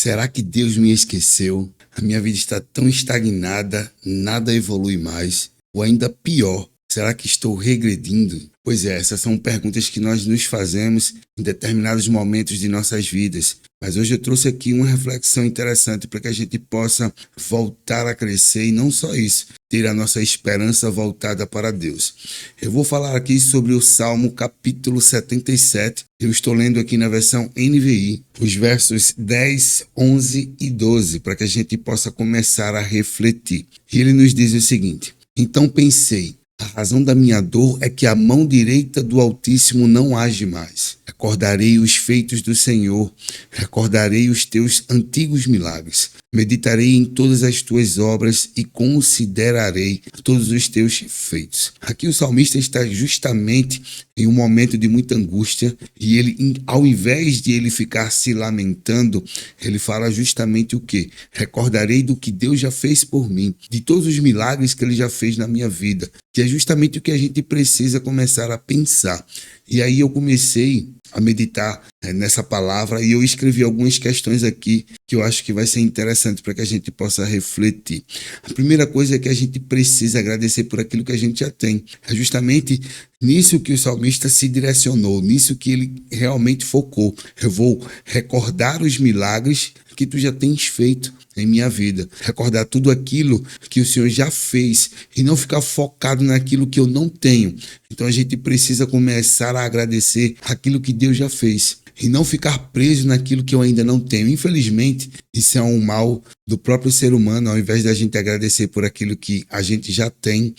Será que Deus me esqueceu? A minha vida está tão estagnada, nada evolui mais. Ou ainda pior, será que estou regredindo? Pois é, essas são perguntas que nós nos fazemos em determinados momentos de nossas vidas. Mas hoje eu trouxe aqui uma reflexão interessante para que a gente possa voltar a crescer e não só isso, ter a nossa esperança voltada para Deus. Eu vou falar aqui sobre o Salmo capítulo 77. Eu estou lendo aqui na versão NVI, os versos 10, 11 e 12, para que a gente possa começar a refletir. E ele nos diz o seguinte: então pensei, a razão da minha dor é que a mão direita do Altíssimo não age mais. Recordarei os feitos do Senhor, recordarei os teus antigos milagres. Meditarei em todas as tuas obras e considerarei todos os teus feitos. Aqui o salmista está justamente em um momento de muita angústia e ele, ao invés de ele ficar se lamentando, ele fala justamente o quê? Recordarei do que Deus já fez por mim, de todos os milagres que ele já fez na minha vida, que é justamente o que a gente precisa começar a pensar. E aí eu comecei a meditar nessa palavra e eu escrevi algumas questões aqui que eu acho que vai ser interessante para que a gente possa refletir. A primeira coisa é que a gente precisa agradecer por aquilo que a gente já tem. É justamente nisso que o salmista se direcionou, nisso que ele realmente focou. Eu vou recordar os milagres que tu já tens feito em minha vida. Recordar tudo aquilo que o Senhor já fez e não ficar focado naquilo que eu não tenho. Então a gente precisa começar a agradecer aquilo que Deus já fez e não ficar preso naquilo que eu ainda não tenho. Infelizmente, isso é um mal do próprio ser humano. Ao invés da gente agradecer por aquilo que a gente já tem,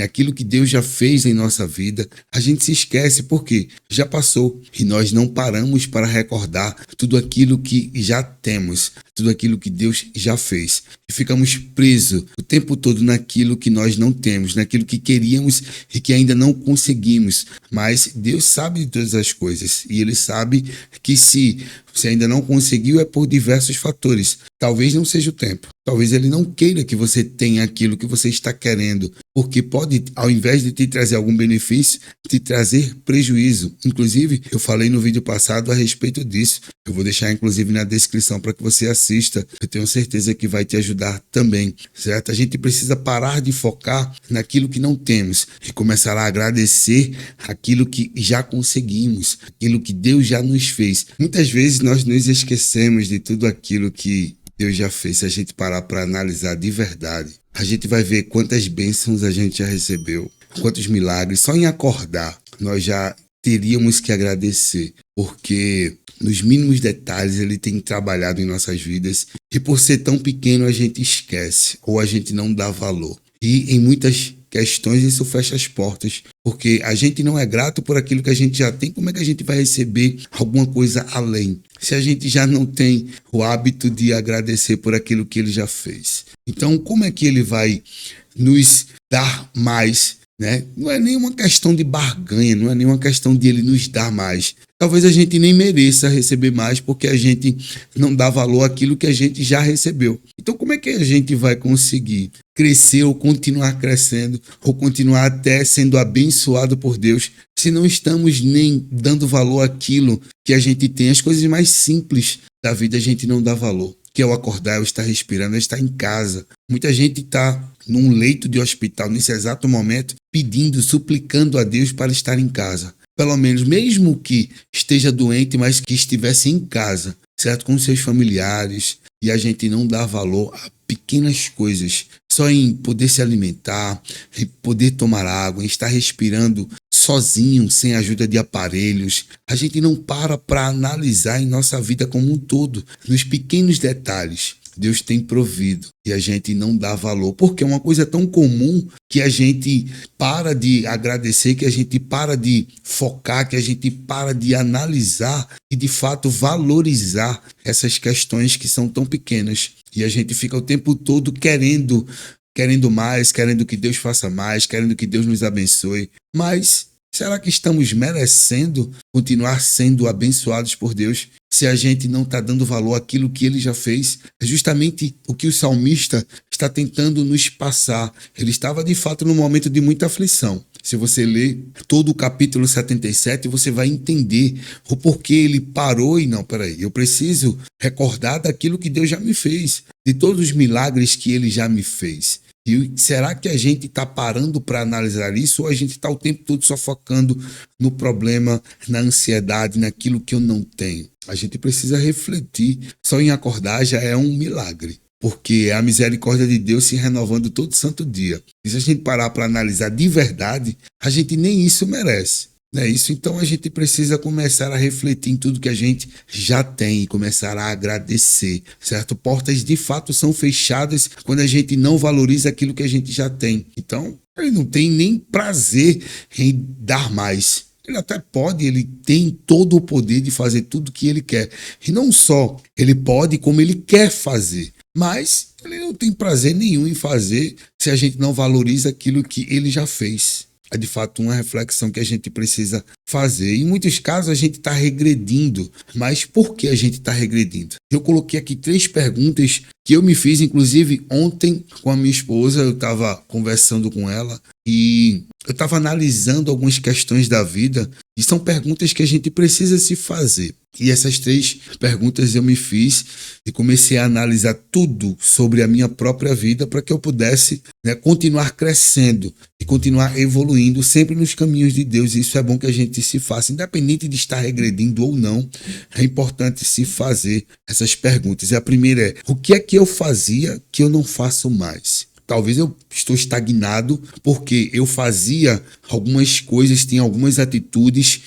aquilo que Deus já fez em nossa vida, a gente se esquece porque já passou e nós não paramos para recordar tudo aquilo que já temos, tudo aquilo que Deus já fez. E ficamos presos o tempo todo naquilo que nós não temos, naquilo que queríamos e que ainda não conseguimos. Mas Deus sabe de todas as coisas e Ele sabe que se você ainda não conseguiu é por diversos fatores. Talvez não seja o tempo. Talvez Ele não queira que você tenha aquilo que você está querendo, porque pode, ao invés de te trazer algum benefício, te trazer prejuízo. Inclusive, eu falei no vídeo passado a respeito disso. Eu vou deixar, inclusive, na descrição para que você assista. Eu tenho certeza que vai te ajudar também, certo? A gente precisa parar de focar naquilo que não temos e começar a agradecer aquilo que já conseguimos, aquilo que Deus já nos fez. Muitas vezes nós nos esquecemos de tudo aquilo que Deus já fez. Se a gente parar para analisar de verdade, a gente vai ver quantas bênçãos a gente já recebeu, quantos milagres. Só em acordar, nós já teríamos que agradecer, porque nos mínimos detalhes Ele tem trabalhado em nossas vidas e por ser tão pequeno a gente esquece ou a gente não dá valor. E em muitas questões isso fecha as portas, porque a gente não é grato por aquilo que a gente já tem. Como é que a gente vai receber alguma coisa além, se a gente já não tem o hábito de agradecer por aquilo que Ele já fez? Então, como é que Ele vai nos dar mais, né? Não é nenhuma questão de barganha, não é nenhuma questão de Ele nos dar mais. Talvez a gente nem mereça receber mais porque a gente não dá valor àquilo que a gente já recebeu. Então, como é que a gente vai conseguir crescer ou continuar crescendo ou continuar até sendo abençoado por Deus se não estamos nem dando valor àquilo que a gente tem? As coisas mais simples da vida a gente não dá valor, que é o acordar, é o estar respirando, é estar em casa. Muita gente está num leito de hospital nesse exato momento pedindo, suplicando a Deus para estar em casa. Pelo menos, mesmo que esteja doente, mas que estivesse em casa, certo? Com seus familiares. E a gente não dá valor a pequenas coisas. Só em poder se alimentar, em poder tomar água, em estar respirando sozinho, sem ajuda de aparelhos. A gente não para analisar em nossa vida como um todo, nos pequenos detalhes. Deus tem provido e a gente não dá valor, porque é uma coisa tão comum que a gente para de agradecer, que a gente para de focar, que a gente para de analisar e de fato valorizar essas questões que são tão pequenas. E a gente fica o tempo todo querendo mais, querendo que Deus faça mais, querendo que Deus nos abençoe. Mas será que estamos merecendo continuar sendo abençoados por Deus se a gente não está dando valor àquilo que Ele já fez? É justamente o que o salmista está tentando nos passar. Ele estava de fato num momento de muita aflição. Se você ler todo o capítulo 77, você vai entender o porquê ele parou e não, peraí, eu preciso recordar daquilo que Deus já me fez, de todos os milagres que ele já me fez. E será que a gente está parando para analisar isso ou a gente está o tempo todo só focando no problema, na ansiedade, naquilo que eu não tenho? A gente precisa refletir. Só em acordar já é um milagre, porque é a misericórdia de Deus se renovando todo santo dia. E se a gente parar para analisar de verdade, a gente nem isso merece. Não é isso? Então a gente precisa começar a refletir em tudo que a gente já tem e começar a agradecer, certo? Portas de fato são fechadas quando a gente não valoriza aquilo que a gente já tem. Então ele não tem nem prazer em dar mais. Ele até pode, ele tem todo o poder de fazer tudo o que ele quer. E não só ele pode, como ele quer fazer. Mas ele não tem prazer nenhum em fazer se a gente não valoriza aquilo que ele já fez. É de fato uma reflexão que a gente precisa fazer. Em muitos casos a gente está regredindo, mas por que a gente está regredindo? Eu coloquei aqui 3 perguntas que eu me fiz, inclusive ontem com a minha esposa, eu estava conversando com ela e eu estava analisando algumas questões da vida e são perguntas que a gente precisa se fazer. E essas 3 perguntas eu me fiz e comecei a analisar tudo sobre a minha própria vida para que eu pudesse, continuar crescendo e continuar evoluindo sempre nos caminhos de Deus. E isso é bom que a gente se faça, independente de estar regredindo ou não, é importante se fazer essas perguntas. E a primeira é, o que é que eu fazia que eu não faço mais? Talvez eu estou estagnado porque eu fazia algumas coisas, tinha algumas atitudes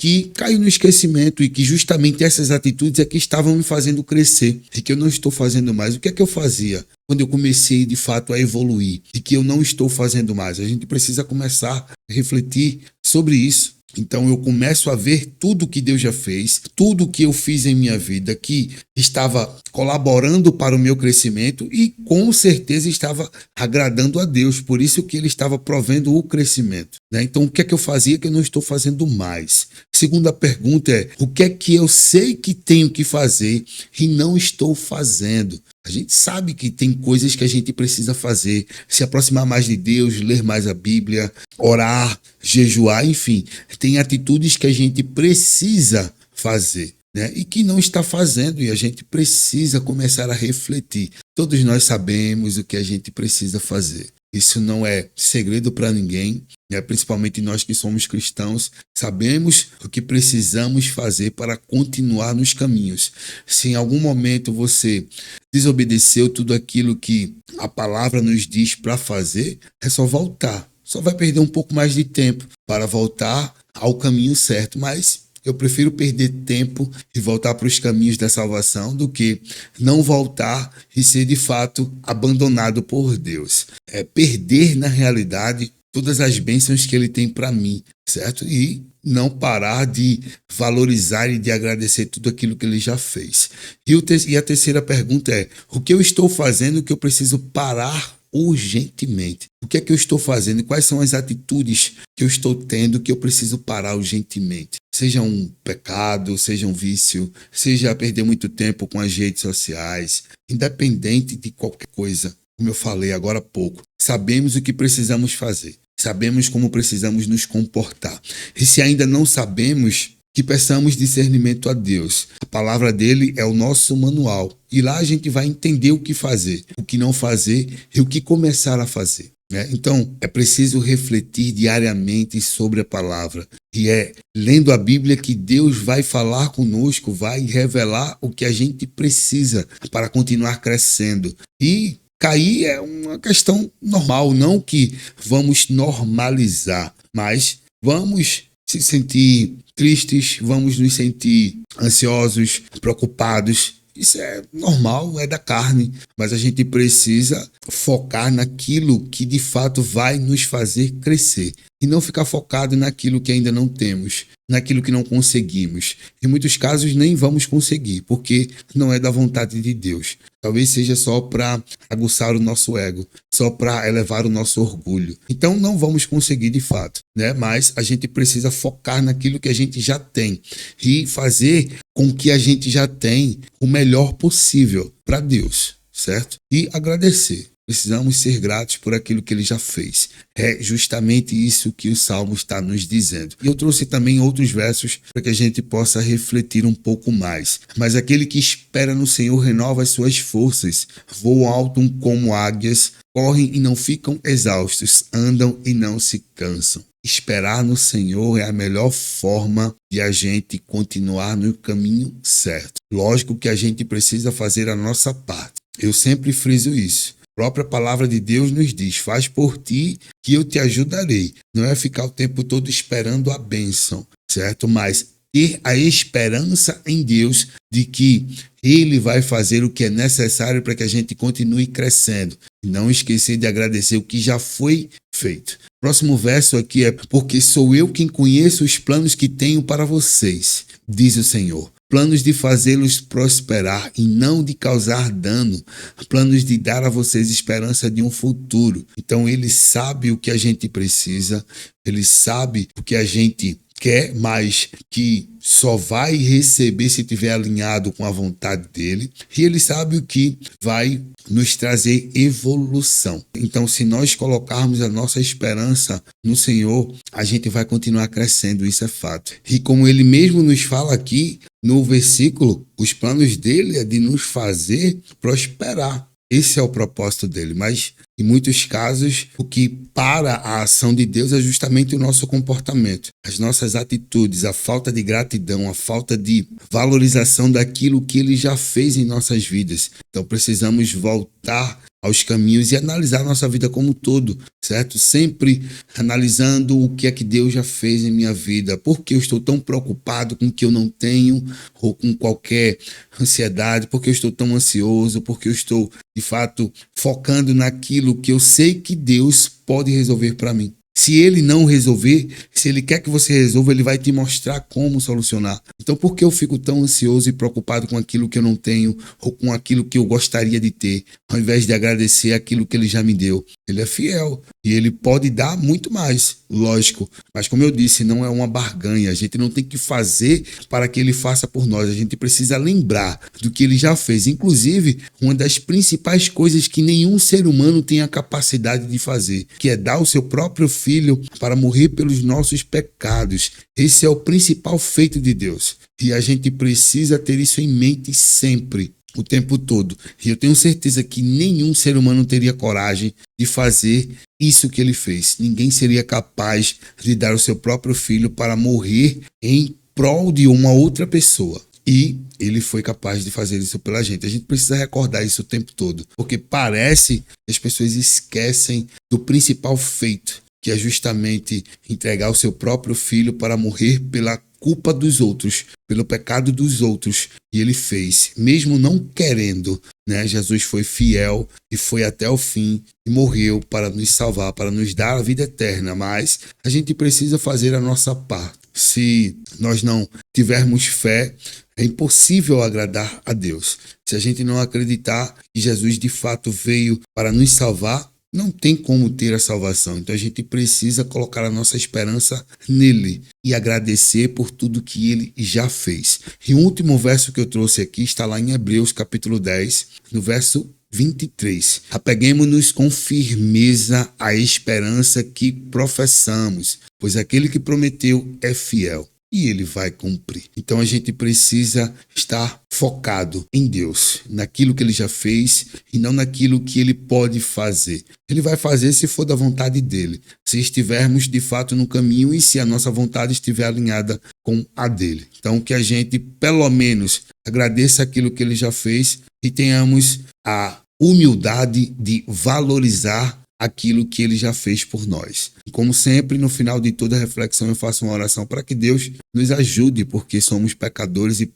que caiu no esquecimento e que justamente essas atitudes é que estavam me fazendo crescer e que eu não estou fazendo mais. O que é que eu fazia quando eu comecei de fato a evoluir e que eu não estou fazendo mais? A gente precisa começar a refletir sobre isso. Então eu começo a ver tudo que Deus já fez, tudo que eu fiz em minha vida que estava colaborando para o meu crescimento e com certeza estava agradando a Deus, por isso que ele estava provendo o crescimento, né? Então o que é que eu fazia que eu não estou fazendo mais? Segunda pergunta é, o que é que eu sei que tenho que fazer e não estou fazendo? A gente sabe que tem coisas que a gente precisa fazer, se aproximar mais de Deus, ler mais a Bíblia, orar, jejuar, enfim. Tem atitudes que a gente precisa fazer, né? E que não está fazendo e a gente precisa começar a refletir. Todos nós sabemos o que a gente precisa fazer. Isso não é segredo para ninguém, né? Principalmente nós que somos cristãos, sabemos o que precisamos fazer para continuar nos caminhos. Se em algum momento você desobedeceu tudo aquilo que a palavra nos diz para fazer, é só voltar. Só vai perder um pouco mais de tempo para voltar ao caminho certo, mas eu prefiro perder tempo e voltar para os caminhos da salvação do que não voltar e ser de fato abandonado por Deus. É perder na realidade todas as bênçãos que ele tem para mim, certo? E não parar de valorizar e de agradecer tudo aquilo que ele já fez. E a terceira pergunta é, o que eu estou fazendo que eu preciso parar urgentemente? O que é que eu estou fazendo? Quais são as atitudes que eu estou tendo que eu preciso parar urgentemente? Seja um pecado, seja um vício, seja perder muito tempo com as redes sociais, independente de qualquer coisa. Como eu falei agora há pouco, sabemos o que precisamos fazer, sabemos como precisamos nos comportar. E se ainda não sabemos, que peçamos discernimento a Deus. A palavra dele é o nosso manual. E lá a gente vai entender o que fazer, o que não fazer e o que começar a fazer. Então, é preciso refletir diariamente sobre a palavra. E é lendo a Bíblia que Deus vai falar conosco, vai revelar o que a gente precisa para continuar crescendo. E cair é uma questão normal, não que vamos normalizar, mas vamos se sentir tristes, vamos nos sentir ansiosos, preocupados. Isso é normal, é da carne, mas a gente precisa focar naquilo que de fato vai nos fazer crescer e não ficar focado naquilo que ainda não temos, naquilo que não conseguimos. Em muitos casos nem vamos conseguir, porque não é da vontade de Deus. Talvez seja só para aguçar o nosso ego, só para elevar o nosso orgulho. Então não vamos conseguir de fato, né? Mas a gente precisa focar naquilo que a gente já tem e fazer com que a gente já tem o melhor possível para Deus, certo? E agradecer. precisamos ser gratos por aquilo que ele já fez. É justamente isso que o Salmo está nos dizendo. E eu trouxe também outros versos para que a gente possa refletir um pouco mais. Mas aquele que espera no Senhor renova as suas forças, voam alto como águias, correm e não ficam exaustos, andam e não se cansam. Esperar no Senhor é a melhor forma de a gente continuar no caminho certo. Lógico que a gente precisa fazer a nossa parte. Eu sempre friso isso. A própria palavra de Deus nos diz: faz por ti que eu te ajudarei. Não é ficar o tempo todo esperando a bênção, certo? Mas ter a esperança em Deus de que Ele vai fazer o que é necessário para que a gente continue crescendo. E não esquecer de agradecer o que já foi feito. Próximo verso aqui é: porque sou eu quem conheço os planos que tenho para vocês, diz o Senhor. Planos de fazê-los prosperar e não de causar dano. Planos de dar a vocês esperança de um futuro. Então ele sabe o que a gente precisa, ele sabe o que a gente quer, mas que só vai receber se estiver alinhado com a vontade dele. E ele sabe o que vai nos trazer evolução. Então, se nós colocarmos a nossa esperança no Senhor, a gente vai continuar crescendo, isso é fato. E como ele mesmo nos fala aqui no versículo, os planos dele é de nos fazer prosperar. Esse é o propósito dele, mas em muitos casos o que para a ação de Deus é justamente o nosso comportamento, as nossas atitudes, a falta de gratidão, a falta de valorização daquilo que ele já fez em nossas vidas. Então precisamos voltar aos caminhos e analisar a nossa vida como um todo, certo? Sempre analisando o que é que Deus já fez em minha vida, por que eu estou tão preocupado com o que eu não tenho, ou com qualquer ansiedade, por que eu estou tão ansioso, porque eu estou, de fato, focando naquilo que eu sei que Deus pode resolver para mim. Se ele não resolver, se ele quer que você resolva, ele vai te mostrar como solucionar. Então, por que eu fico tão ansioso e preocupado com aquilo que eu não tenho ou com aquilo que eu gostaria de ter, ao invés de agradecer aquilo que ele já me deu? Ele é fiel e ele pode dar muito mais, lógico. Mas como eu disse, não é uma barganha. A gente não tem que fazer para que ele faça por nós. A gente precisa lembrar do que ele já fez. Inclusive, uma das principais coisas que nenhum ser humano tem a capacidade de fazer, que é dar o seu próprio filho para morrer pelos nossos pecados. Esse é o principal feito de Deus. E a gente precisa ter isso em mente sempre, o tempo todo. E eu tenho certeza que nenhum ser humano teria coragem de fazer isso que ele fez. Ninguém seria capaz de dar o seu próprio filho para morrer em prol de uma outra pessoa. E ele foi capaz de fazer isso pela gente. A gente precisa recordar isso o tempo todo, porque parece que as pessoas esquecem do principal feito, que é justamente entregar o seu próprio filho para morrer pela culpa dos outros, pelo pecado dos outros. E ele fez, mesmo não querendo, né? Jesus foi fiel e foi até o fim e morreu para nos salvar, para nos dar a vida eterna. Mas a gente precisa fazer a nossa parte. Se nós não tivermos fé, é impossível agradar a Deus. Se a gente não acreditar que Jesus de fato veio para nos salvar, não tem como ter a salvação. Então a gente precisa colocar a nossa esperança nele e agradecer por tudo que ele já fez. E o último verso que eu trouxe aqui está lá em Hebreus capítulo 10, no verso 23. Apeguemo-nos com firmeza à esperança que professamos, pois aquele que prometeu é fiel e ele vai cumprir. Então a gente precisa estar focado em Deus, naquilo que ele já fez e não naquilo que ele pode fazer. Ele vai fazer se for da vontade dele, se estivermos de fato no caminho e se a nossa vontade estiver alinhada com a dele. Então que a gente pelo menos agradeça aquilo que ele já fez e tenhamos a humildade de valorizar aquilo que ele já fez por nós. E como sempre, no final de toda reflexão eu faço uma oração para que Deus nos ajude, porque somos pecadores e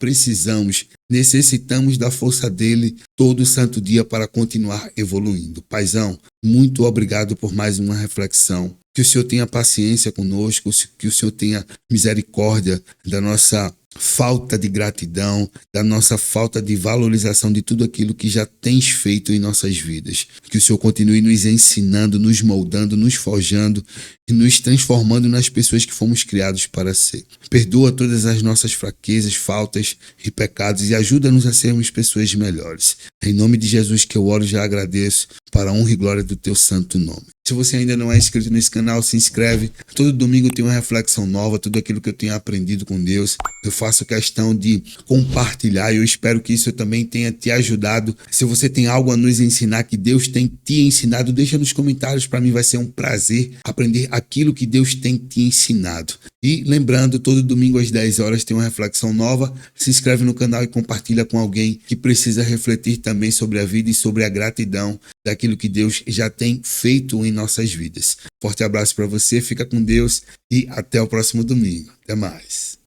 necessitamos da força dele todo santo dia para continuar evoluindo. Paizão, muito obrigado por mais uma reflexão. Que o Senhor tenha paciência conosco, que o Senhor tenha misericórdia da nossa falta de gratidão, da nossa falta de valorização de tudo aquilo que já tens feito em nossas vidas. Que o Senhor continue nos ensinando, nos moldando, nos forjando e nos transformando nas pessoas que fomos criados para ser. Perdoa todas as nossas fraquezas, faltas e pecados e ajuda-nos a sermos pessoas melhores. Em nome de Jesus que eu oro e já agradeço, para a honra e glória do teu santo nome. Se você ainda não é inscrito nesse canal, se inscreve. Todo domingo tem uma reflexão nova, tudo aquilo que eu tenho aprendido com Deus. Eu faço questão de compartilhar e eu espero que isso também tenha te ajudado. Se você tem algo a nos ensinar que Deus tem te ensinado, deixa nos comentários. Para mim vai ser um prazer aprender aquilo que Deus tem te ensinado. E lembrando, todo domingo às 10 horas tem uma reflexão nova. Se inscreve no canal e compartilha com alguém que precisa refletir também sobre a vida e sobre a gratidão daquilo que Deus já tem feito em nossas vidas. Forte abraço para você, fica com Deus e até o próximo domingo. Até mais.